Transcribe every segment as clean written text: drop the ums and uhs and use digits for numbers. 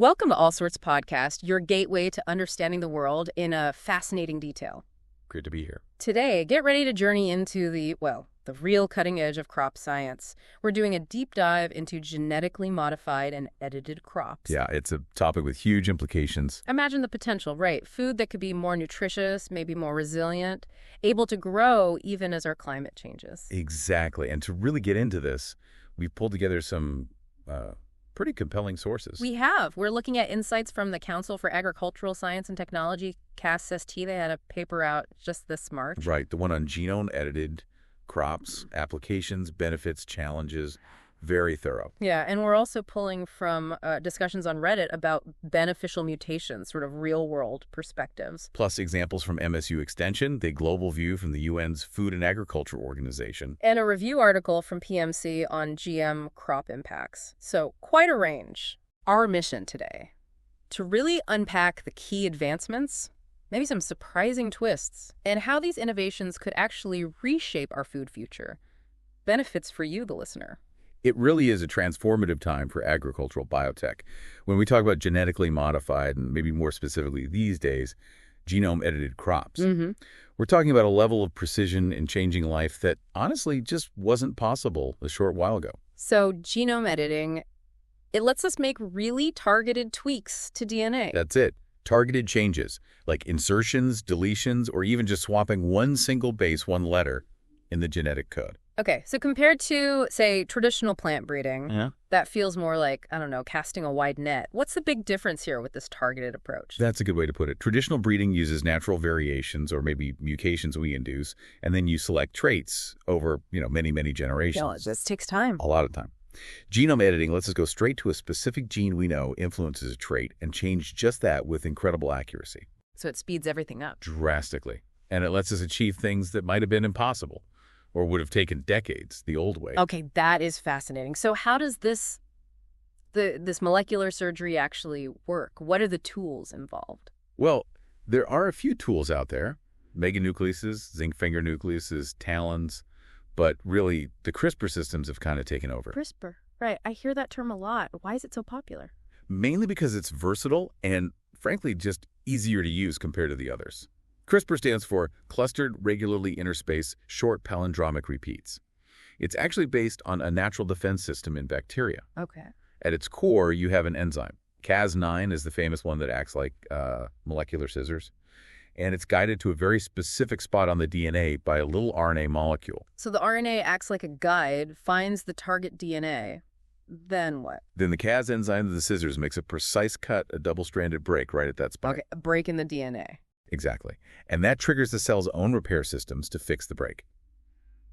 Welcome to All Sorts Podcast, your gateway to understanding the world in a fascinating detail. Great to be here. Today, get ready to journey into the real cutting edge of crop science. We're doing a deep dive into genetically modified and edited crops. Yeah, it's a topic with huge implications. Imagine the potential, right? Food that could be more nutritious, maybe more resilient, able to grow even as our climate changes. Exactly. And to really get into this, we've pulled together some pretty compelling sources. We have. We're looking at insights from the Council for Agricultural Science and Technology, CASST. They had a paper out just this March. Right, the one on genome-edited crops, applications, benefits, challenges. Very thorough. Yeah, and we're also pulling from discussions on Reddit about beneficial mutations, sort of real-world perspectives. Plus examples from MSU Extension, the global view from the UN's Food and Agriculture Organization. And a review article from PMC on GM crop impacts. So quite a range. Our mission today, to really unpack the key advancements, maybe some surprising twists, and how these innovations could actually reshape our food future. Benefits for you, the listener. It really is a transformative time for agricultural biotech. When we talk about genetically modified, and maybe more specifically these days, genome-edited crops, we're talking about a level of precision in changing life that honestly just wasn't possible a short while ago. So genome editing, it lets us make really targeted tweaks to DNA. That's it. Targeted changes, like insertions, deletions, or even just swapping one single base, one letter in the genetic code. Okay, so compared to, say, traditional plant breeding, that feels more like, I don't know, casting a wide net. What's the big difference here with this targeted approach? That's a good way to put it. Traditional breeding uses natural variations or maybe mutations we induce, and then you select traits over, many, many generations. No, it just takes time. A lot of time. Genome editing lets us go straight to a specific gene we know influences a trait and change just that with incredible accuracy. So it speeds everything up. Drastically. And it lets us achieve things that might have been impossible or would have taken decades the old way. Okay, that is fascinating. So how does this molecular surgery actually work? What are the tools involved? Well, there are a few tools out there. Meganucleases, zinc finger nucleases, TALENs. But really, the CRISPR systems have kind of taken over. CRISPR, right. I hear that term a lot. Why is it so popular? Mainly because it's versatile and, frankly, just easier to use compared to the others. CRISPR stands for Clustered Regularly Interspaced Short Palindromic Repeats. It's actually based on a natural defense system in bacteria. Okay. At its core, you have an enzyme. Cas9 is the famous one that acts like molecular scissors. And it's guided to a very specific spot on the DNA by a little RNA molecule. So the RNA acts like a guide, finds the target DNA. Then what? Then the Cas enzyme of the scissors makes a precise cut, a double-stranded break right at that spot. Okay, a break in the DNA. Exactly. And that triggers the cell's own repair systems to fix the break.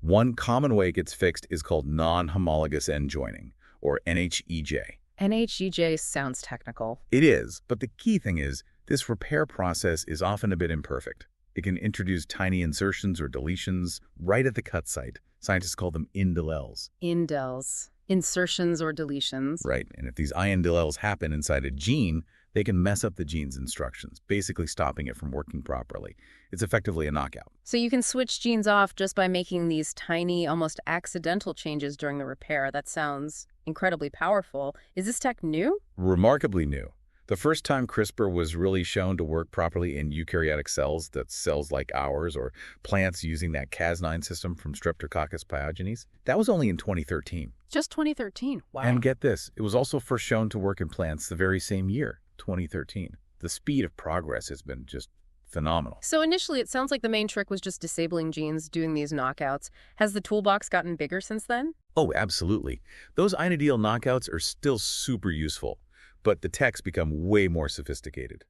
One common way it gets fixed is called non-homologous end joining, or NHEJ. NHEJ sounds technical. It is, but the key thing is, this repair process is often a bit imperfect. It can introduce tiny insertions or deletions right at the cut site. Scientists call them indels. Indels. Insertions or deletions. Right, and if these indels happen inside a gene, they can mess up the gene's instructions, basically stopping it from working properly. It's effectively a knockout. So you can switch genes off just by making these tiny, almost accidental changes during the repair. That sounds incredibly powerful. Is this tech new? Remarkably new. The first time CRISPR was really shown to work properly in eukaryotic cells, that's cells like ours, or plants using that Cas9 system from Streptococcus pyogenes, that was only in 2013. Just 2013. Wow. And get this, it was also first shown to work in plants the very same year, 2013. The speed of progress has been just phenomenal. So initially, it sounds like the main trick was just disabling genes, doing these knockouts. Has the toolbox gotten bigger since then? Oh, absolutely. Those ideal knockouts are still super useful. But the tech's become way more sophisticated.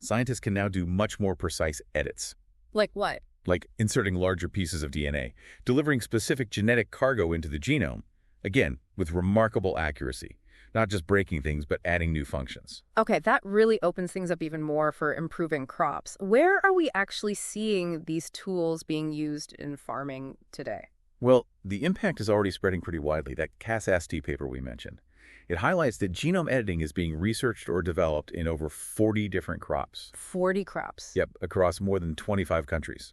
Scientists can now do much more precise edits. Like what? Like inserting larger pieces of DNA, delivering specific genetic cargo into the genome, again, with remarkable accuracy. Not just breaking things, but adding new functions. Okay, that really opens things up even more for improving crops. Where are we actually seeing these tools being used in farming today? Well, the impact is already spreading pretty widely, that CASST paper we mentioned. It highlights that genome editing is being researched or developed in over 40 different crops. 40 crops? Yep, across more than 25 countries.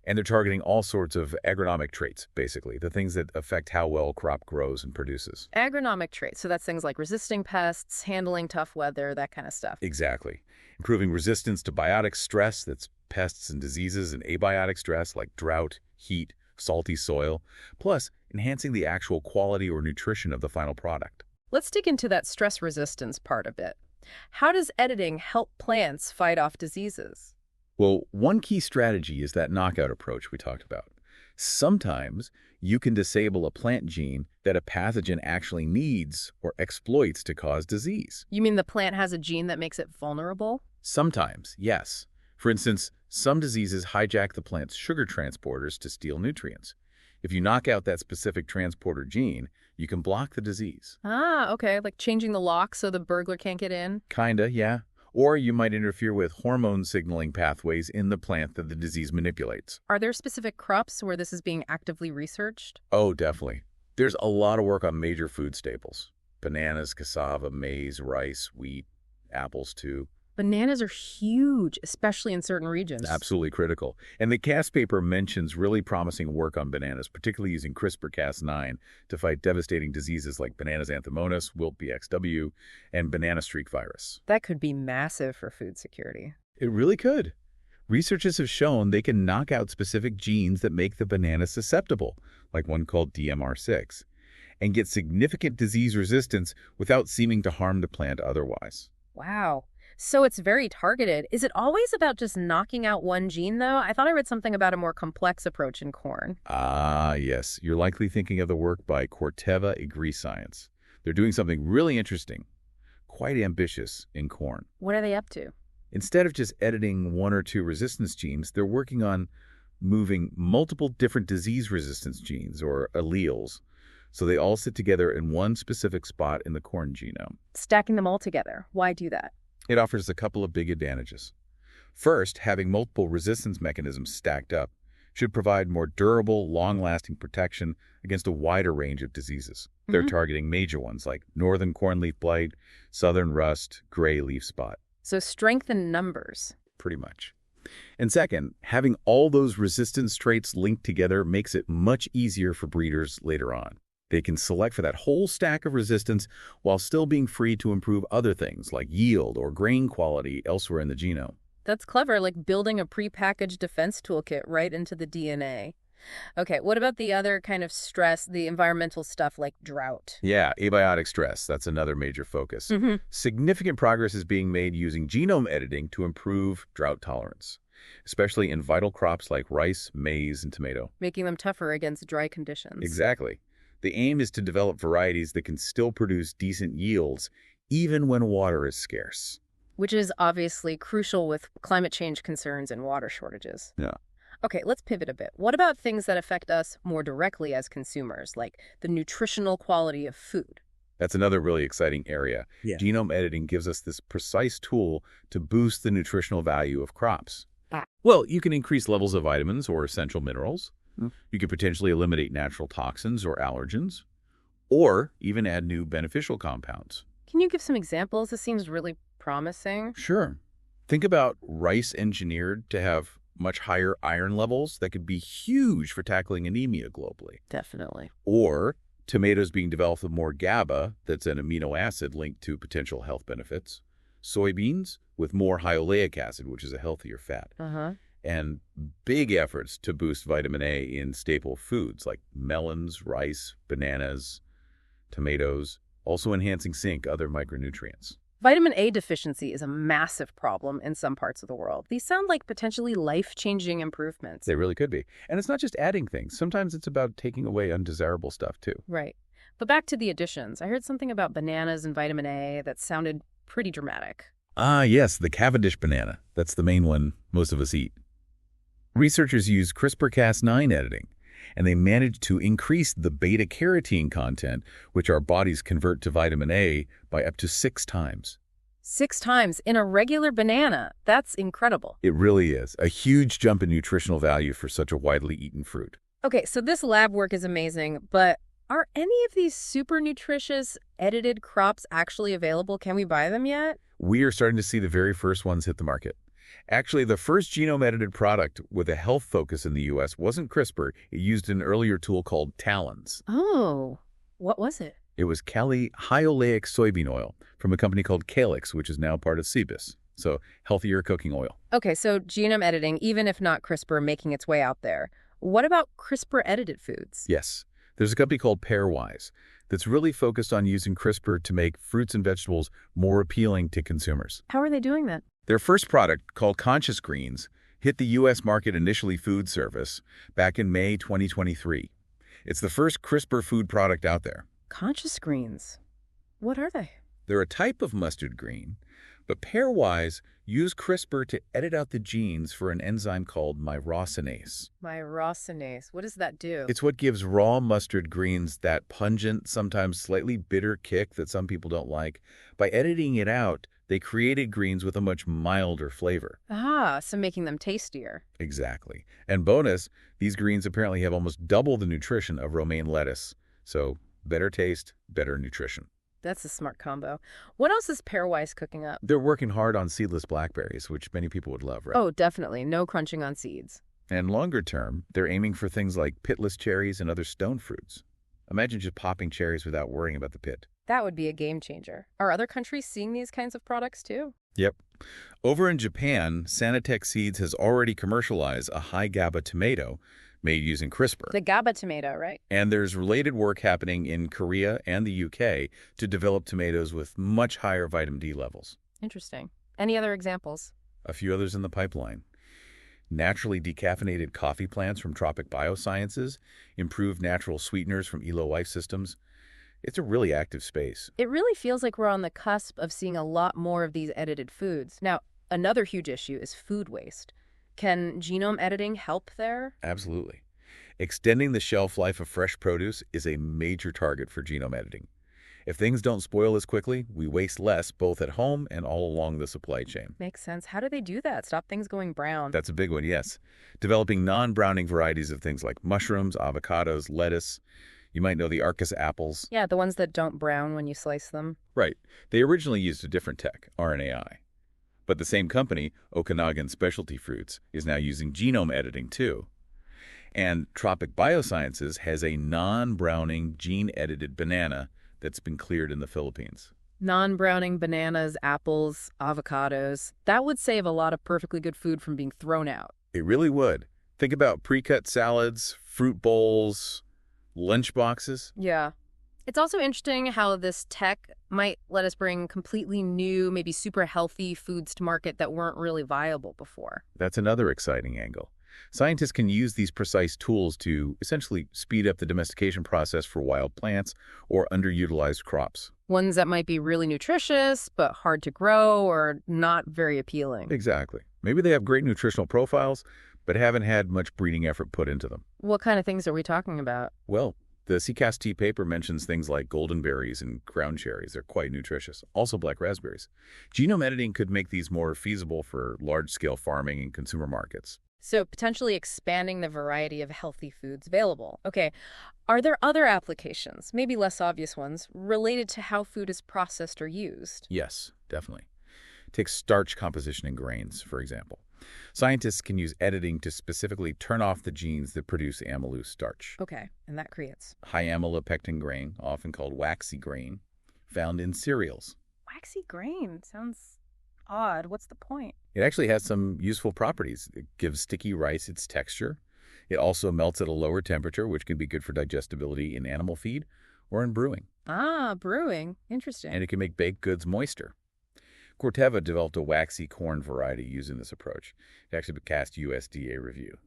And they're targeting all sorts of agronomic traits, basically, the things that affect how well a crop grows and produces. Agronomic traits, so that's things like resisting pests, handling tough weather, that kind of stuff. Exactly. Improving resistance to biotic stress, that's pests and diseases, and abiotic stress like drought, heat, salty soil, plus enhancing the actual quality or nutrition of the final product. Let's dig into that stress resistance part a bit. How does editing help plants fight off diseases? Well, one key strategy is that knockout approach we talked about. Sometimes you can disable a plant gene that a pathogen actually needs or exploits to cause disease. You mean the plant has a gene that makes it vulnerable? Sometimes, yes. For instance, some diseases hijack the plant's sugar transporters to steal nutrients. If you knock out that specific transporter gene, you can block the disease. Ah, okay, like changing the lock so the burglar can't get in? Kinda, yeah. Or you might interfere with hormone signaling pathways in the plant that the disease manipulates. Are there specific crops where this is being actively researched? Oh, definitely. There's a lot of work on major food staples. Bananas, cassava, maize, rice, wheat, apples too. Bananas are huge, especially in certain regions. Absolutely critical. And the CAS paper mentions really promising work on bananas, particularly using CRISPR-Cas9 to fight devastating diseases like bananas anthomonas, wilt BXW, and banana streak virus. That could be massive for food security. It really could. Researchers have shown they can knock out specific genes that make the banana susceptible, like one called DMR6, and get significant disease resistance without seeming to harm the plant otherwise. Wow. So it's very targeted. Is it always about just knocking out one gene, though? I thought I read something about a more complex approach in corn. Ah, yes. You're likely thinking of the work by Corteva Agriscience. They're doing something really interesting, quite ambitious in corn. What are they up to? Instead of just editing one or two resistance genes, they're working on moving multiple different disease resistance genes, or alleles, so they all sit together in one specific spot in the corn genome. Stacking them all together. Why do that? It offers a couple of big advantages. First, having multiple resistance mechanisms stacked up should provide more durable, long-lasting protection against a wider range of diseases. They're targeting major ones like northern cornleaf blight, southern rust, gray leaf spot. So strength in numbers. Pretty much. And second, having all those resistance traits linked together makes it much easier for breeders later on. They can select for that whole stack of resistance while still being free to improve other things like yield or grain quality elsewhere in the genome. That's clever, like building a prepackaged defense toolkit right into the DNA. Okay, what about the other kind of stress, the environmental stuff like drought? Yeah, abiotic stress, that's another major focus. Significant progress is being made using genome editing to improve drought tolerance, especially in vital crops like rice, maize, and tomato. Making them tougher against dry conditions. Exactly. The aim is to develop varieties that can still produce decent yields even when water is scarce. Which is obviously crucial with climate change concerns and water shortages. Yeah. Okay, let's pivot a bit. What about things that affect us more directly as consumers, like the nutritional quality of food? That's another really exciting area. Yeah. Genome editing gives us this precise tool to boost the nutritional value of crops. Well, you can increase levels of vitamins or essential minerals. You could potentially eliminate natural toxins or allergens, or even add new beneficial compounds. Can you give some examples? This seems really promising. Sure. Think about rice engineered to have much higher iron levels that could be huge for tackling anemia globally. Definitely. Or tomatoes being developed with more GABA, that's an amino acid linked to potential health benefits. Soybeans with more high oleic acid, which is a healthier fat. And big efforts to boost vitamin A in staple foods like melons, rice, bananas, tomatoes, also enhancing zinc, other micronutrients. Vitamin A deficiency is a massive problem in some parts of the world. These sound like potentially life-changing improvements. They really could be. And it's not just adding things. Sometimes it's about taking away undesirable stuff, too. Right. But back to the additions. I heard something about bananas and vitamin A that sounded pretty dramatic. Ah, yes, the Cavendish banana. That's the main one most of us eat. Researchers use CRISPR-Cas9 editing, and they managed to increase the beta-carotene content, which our bodies convert to vitamin A, by up to 6 times. 6 times in a regular banana. That's incredible. It really is. A huge jump in nutritional value for such a widely eaten fruit. Okay, so this lab work is amazing, but are any of these super nutritious edited crops actually available? Can we buy them yet? We are starting to see the very first ones hit the market. Actually, the first genome-edited product with a health focus in the U.S. wasn't CRISPR. It used an earlier tool called TALENs. Oh, what was it? It was Kali hyoleic soybean oil from a company called Calyx, which is now part of CBIS. So healthier cooking oil. Okay, so genome editing, even if not CRISPR making its way out there. What about CRISPR-edited foods? Yes. There's a company called Pairwise that's really focused on using CRISPR to make fruits and vegetables more appealing to consumers. How are they doing that? Their first product, called Conscious Greens, hit the U.S. market initially food service back in May 2023. It's the first CRISPR food product out there. Conscious greens. What are they? They're a type of mustard green, but Pairwise use CRISPR to edit out the genes for an enzyme called myrosinase. Myrosinase. What does that do? It's what gives raw mustard greens that pungent, sometimes slightly bitter kick that some people don't like. By editing it out, they created greens with a much milder flavor. Ah, so making them tastier. Exactly. And bonus, these greens apparently have almost double the nutrition of romaine lettuce. So better taste, better nutrition. That's a smart combo. What else is Pairwise cooking up? They're working hard on seedless blackberries, which many people would love, right? Oh, definitely. No crunching on seeds. And longer term, they're aiming for things like pitless cherries and other stone fruits. Imagine just popping cherries without worrying about the pit. That would be a game changer. Are other countries seeing these kinds of products too? Yep. Over in Japan, Sanitec Seeds has already commercialized a high GABA tomato made using CRISPR. The GABA tomato, right? And there's related work happening in Korea and the UK to develop tomatoes with much higher vitamin D levels. Interesting. Any other examples? A few others in the pipeline. Naturally decaffeinated coffee plants from Tropic Biosciences, improved natural sweeteners from Elo Life Systems. It's a really active space. It really feels like we're on the cusp of seeing a lot more of these edited foods. Now, another huge issue is food waste. Can genome editing help there? Absolutely. Extending the shelf life of fresh produce is a major target for genome editing. If things don't spoil as quickly, we waste less both at home and all along the supply chain. Makes sense. How do they do that? Stop things going brown? That's a big one, yes. Developing non-browning varieties of things like mushrooms, avocados, lettuce. You might know the Arcus apples. Yeah, the ones that don't brown when you slice them. Right. They originally used a different tech, RNAi. But the same company, Okanagan Specialty Fruits, is now using genome editing too. And Tropic Biosciences has a non-browning gene-edited banana that's been cleared in the Philippines. Non-browning bananas, apples, avocados. That would save a lot of perfectly good food from being thrown out. It really would. Think about pre-cut salads, fruit bowls, lunch boxes. Yeah. It's also interesting how this tech might let us bring completely new, maybe super healthy foods to market that weren't really viable before. That's another exciting angle. Scientists can use these precise tools to essentially speed up the domestication process for wild plants or underutilized crops. Ones that might be really nutritious, but hard to grow or not very appealing. Exactly. Maybe they have great nutritional profiles, but haven't had much breeding effort put into them. What kind of things are we talking about? Well, the CCAST paper mentions things like golden berries and ground cherries. They're quite nutritious. Also black raspberries. Genome editing could make these more feasible for large-scale farming and consumer markets. So potentially expanding the variety of healthy foods available. Okay, are there other applications, maybe less obvious ones, related to how food is processed or used? Yes, definitely. Take starch composition in grains, for example. Scientists can use editing to specifically turn off the genes that produce amylose starch. Okay, and that creates High amylopectin grain, often called waxy grain, found in cereals. waxy grain. Sounds odd. What's the point? It actually has some useful properties. It gives sticky rice its texture. It also melts at a lower temperature, which can be good for digestibility in animal feed or in brewing. Ah, brewing. Interesting. And it can make baked goods moister. Corteva developed a waxy corn variety using this approach. It actually passed USDA review.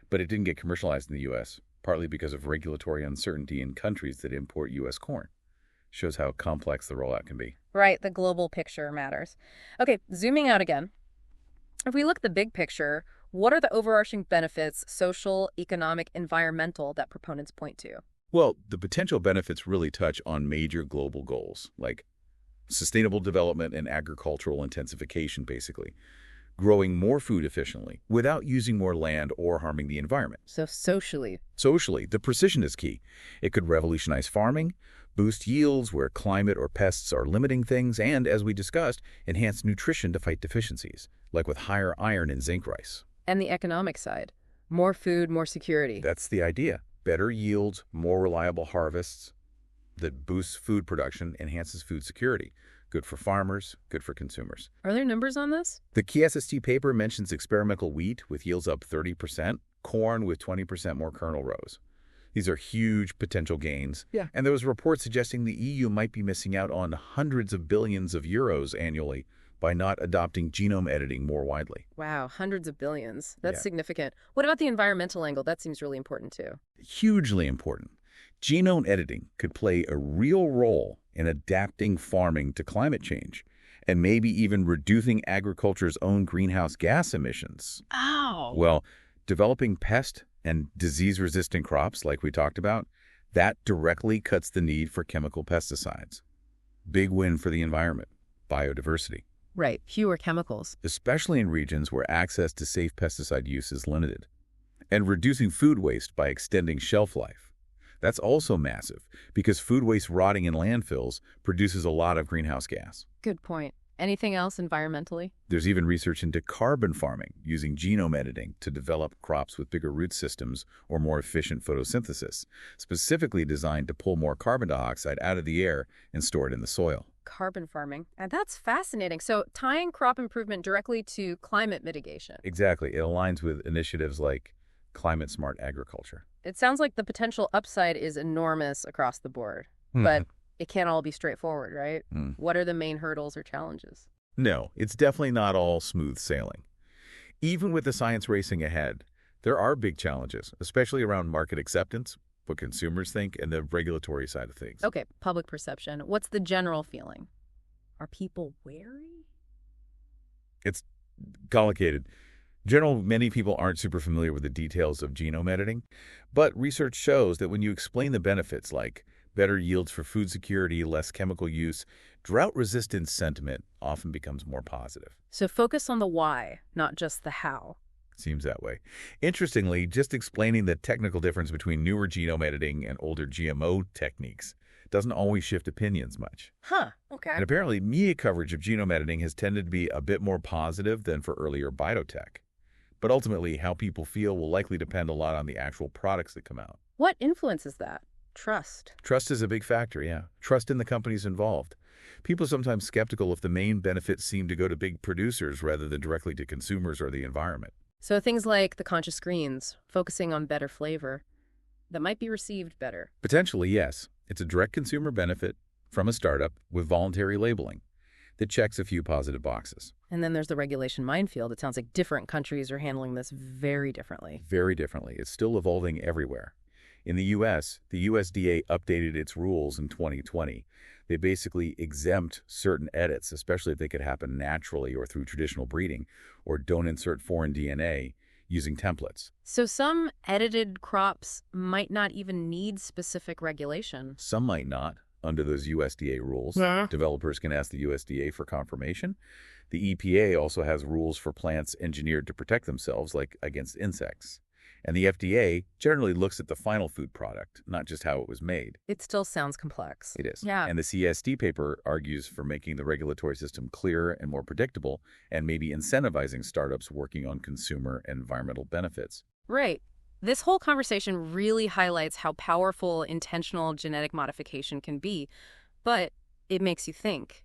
But it didn't get commercialized in the U.S., partly because of regulatory uncertainty in countries that import U.S. corn. Shows how complex the rollout can be. Right, the global picture matters. Okay, zooming out again. If we look at the big picture, what are the overarching benefits, social, economic, environmental, that proponents point to? Well, the potential benefits really touch on major global goals, like sustainable development and agricultural intensification, basically. Growing more food efficiently without using more land or harming the environment. So socially. Socially, the precision is key. It could revolutionize farming, boost yields where climate or pests are limiting things, and, as we discussed, enhance nutrition to fight deficiencies, like with higher iron and zinc rice. And the economic side. More food, more security. That's the idea. Better yields, more reliable harvests that boosts food production, enhances food security. Good for farmers, good for consumers. Are there numbers on this? The KSST paper mentions experimental wheat with yields up 30%, corn with 20% more kernel rows. These are huge potential gains. Yeah. And there was a report suggesting the EU might be missing out on hundreds of billions of euros annually by not adopting genome editing more widely. Wow, hundreds of billions. That's Yeah. significant. What about the environmental angle? That seems really important too. Hugely important. Genome editing could play a real role in adapting farming to climate change and maybe even reducing agriculture's own greenhouse gas emissions. Ow! Well, developing pest and disease-resistant crops, like we talked about, that directly cuts the need for chemical pesticides. Big win for the environment, biodiversity, Right, fewer chemicals. especially in regions where access to safe pesticide use is limited. And reducing food waste by extending shelf life. That's also massive, because food waste rotting in landfills produces a lot of greenhouse gas. Good point. Anything else environmentally? There's even research into carbon farming, using genome editing to develop crops with bigger root systems or more efficient photosynthesis, specifically designed to pull more carbon dioxide out of the air and store it in the soil. Carbon farming. And that's fascinating. So tying crop improvement directly to climate mitigation. Exactly. It aligns with initiatives like climate-smart agriculture. It sounds like the potential upside is enormous across the board, but it can't all be straightforward, right? What are the main hurdles or challenges? No, it's definitely not all smooth sailing. Even with the science racing ahead, there are big challenges, especially around market acceptance, what consumers think, and the regulatory side of things. Okay, public perception. What's the general feeling? Are people wary? It's complicated. Many people aren't super familiar with the details of genome editing, but research shows that when you explain the benefits like better yields for food security, less chemical use, drought-resistant sentiment often becomes more positive. So focus on the why, not just the how. Seems that way. Interestingly, just explaining the technical difference between newer genome editing and older GMO techniques doesn't always shift opinions much. Huh, okay. And apparently, media coverage of genome editing has tended to be a bit more positive than for earlier biotech. But ultimately, how people feel will likely depend a lot on the actual products that come out. What influences that? Trust. Trust is a big factor, yeah. Trust in the companies involved. People are sometimes skeptical if the main benefits seem to go to big producers rather than directly to consumers or the environment. So things like the conscious screens, focusing on better flavor, that might be received better. Potentially, yes. It's a direct consumer benefit from a startup with voluntary labeling that checks a few positive boxes. And then there's the regulation minefield. It sounds like different countries are handling this very differently. Very differently. It's still evolving everywhere. In the U.S., the USDA updated its rules in 2020. They basically exempt certain edits, especially if they could happen naturally or through traditional breeding, or don't insert foreign DNA using templates. So some edited crops might not even need specific regulation. Some might not, under those USDA rules. Yeah. Developers can ask the USDA for confirmation. The EPA also has rules for plants engineered to protect themselves, like against insects. And the FDA generally looks at the final food product, not just how it was made. It still sounds complex. It is. Yeah. And the CSD paper argues for making the regulatory system clearer and more predictable, and maybe incentivizing startups working on consumer and environmental benefits. Right. This whole conversation really highlights how powerful intentional genetic modification can be, but it makes you think.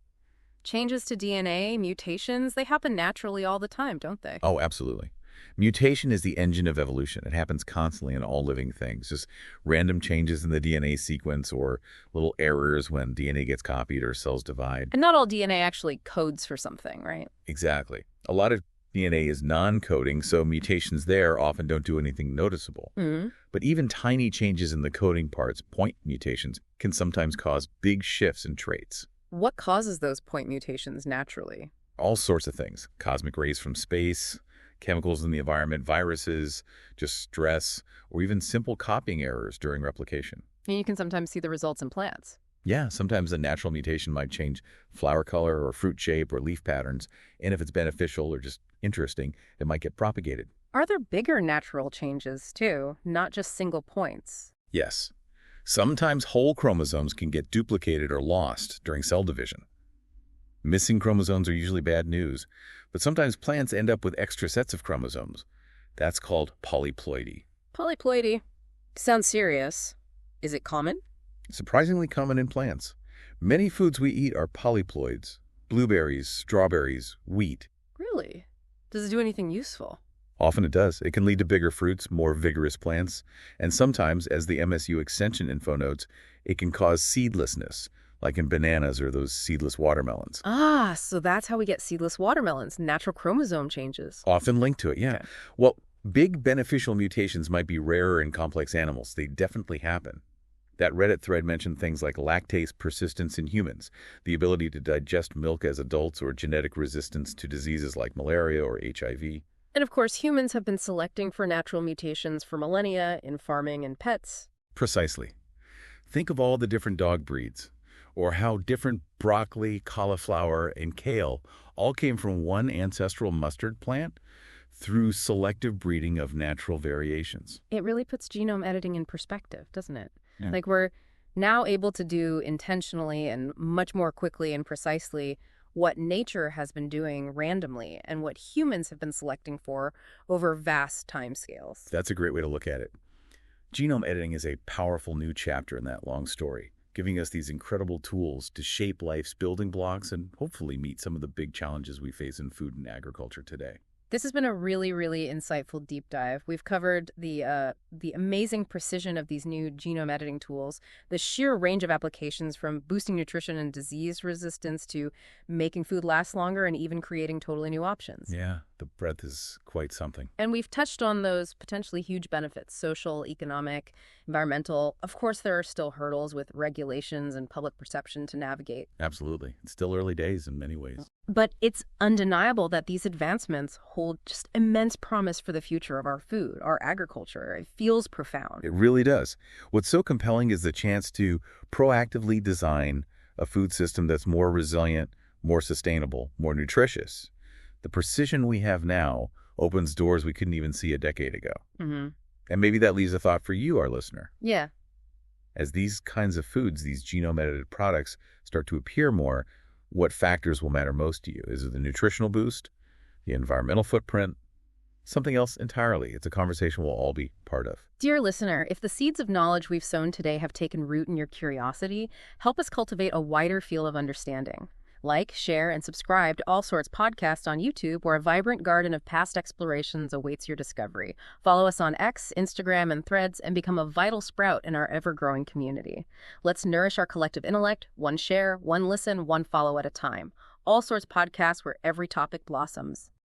Changes to DNA, mutations, they happen naturally all the time, don't they? Oh, absolutely. Mutation is the engine of evolution. It happens constantly in all living things. Just random changes in the DNA sequence or little errors when DNA gets copied or cells divide. And not all DNA actually codes for something, right? Exactly. A lot of DNA is non-coding, so mutations there often don't do anything noticeable. Mm-hmm. But even tiny changes in the coding parts, point mutations, can sometimes cause big shifts in traits. What causes those point mutations naturally? All sorts of things. Cosmic rays from space, chemicals in the environment, viruses, just stress, or even simple copying errors during replication. And you can sometimes see the results in plants. Yeah, sometimes a natural mutation might change flower color or fruit shape or leaf patterns, and if it's beneficial or just interesting, it might get propagated. Are there bigger natural changes, too, not just single points? Yes. Sometimes whole chromosomes can get duplicated or lost during cell division. Missing chromosomes are usually bad news, but sometimes plants end up with extra sets of chromosomes. That's called polyploidy. Polyploidy. Sounds serious. Is it common? Surprisingly common in plants. Many foods we eat are polyploids. Blueberries, strawberries, wheat. Really? Does it do anything useful? Often it does. It can lead to bigger fruits, more vigorous plants, and sometimes, as the MSU extension info notes, it can cause seedlessness, like in bananas or those seedless watermelons. Ah, so that's how we get seedless watermelons, natural chromosome changes. Often linked to it, yeah. Okay. Well, big beneficial mutations might be rarer in complex animals. They definitely happen. That Reddit thread mentioned things like lactase persistence in humans, the ability to digest milk as adults, or genetic resistance to diseases like malaria or HIV. And of course, humans have been selecting for natural mutations for millennia in farming and pets. Precisely. Think of all the different dog breeds, or how different broccoli, cauliflower, and kale all came from one ancestral mustard plant through selective breeding of natural variations. It really puts genome editing in perspective, doesn't it? Yeah. Like we're now able to do intentionally and much more quickly and precisely what nature has been doing randomly and what humans have been selecting for over vast timescales. That's a great way to look at it. Genome editing is a powerful new chapter in that long story, giving us these incredible tools to shape life's building blocks and hopefully meet some of the big challenges we face in food and agriculture today. This has been a really, really insightful deep dive. We've covered the amazing precision of these new genome editing tools, the sheer range of applications from boosting nutrition and disease resistance to making food last longer and even creating totally new options. Yeah, the breadth is quite something. And we've touched on those potentially huge benefits, social, economic, environmental. Of course, there are still hurdles with regulations and public perception to navigate. Absolutely. It's still early days in many ways. But it's undeniable that these advancements hold just immense promise for the future of our food, our agriculture. It feels profound. It really does. What's so compelling is the chance to proactively design a food system that's more resilient, more sustainable, more nutritious. The precision we have now opens doors we couldn't even see a decade ago. Mm-hmm. And maybe that leaves a thought for you, our listener. Yeah. As these kinds of foods, these genome-edited products, start to appear more, what factors will matter most to you? Is it the nutritional boost, the environmental footprint, something else entirely? It's a conversation we'll all be part of. Dear listener, if the seeds of knowledge we've sown today have taken root in your curiosity, help us cultivate a wider field of understanding. Like, share, and subscribe to All Sorts Podcast on YouTube, where a vibrant garden of past explorations awaits your discovery. Follow us on X, Instagram, and Threads, and become a vital sprout in our ever-growing community. Let's nourish our collective intellect, one share, one listen, one follow at a time. All Sorts Podcast, where every topic blossoms.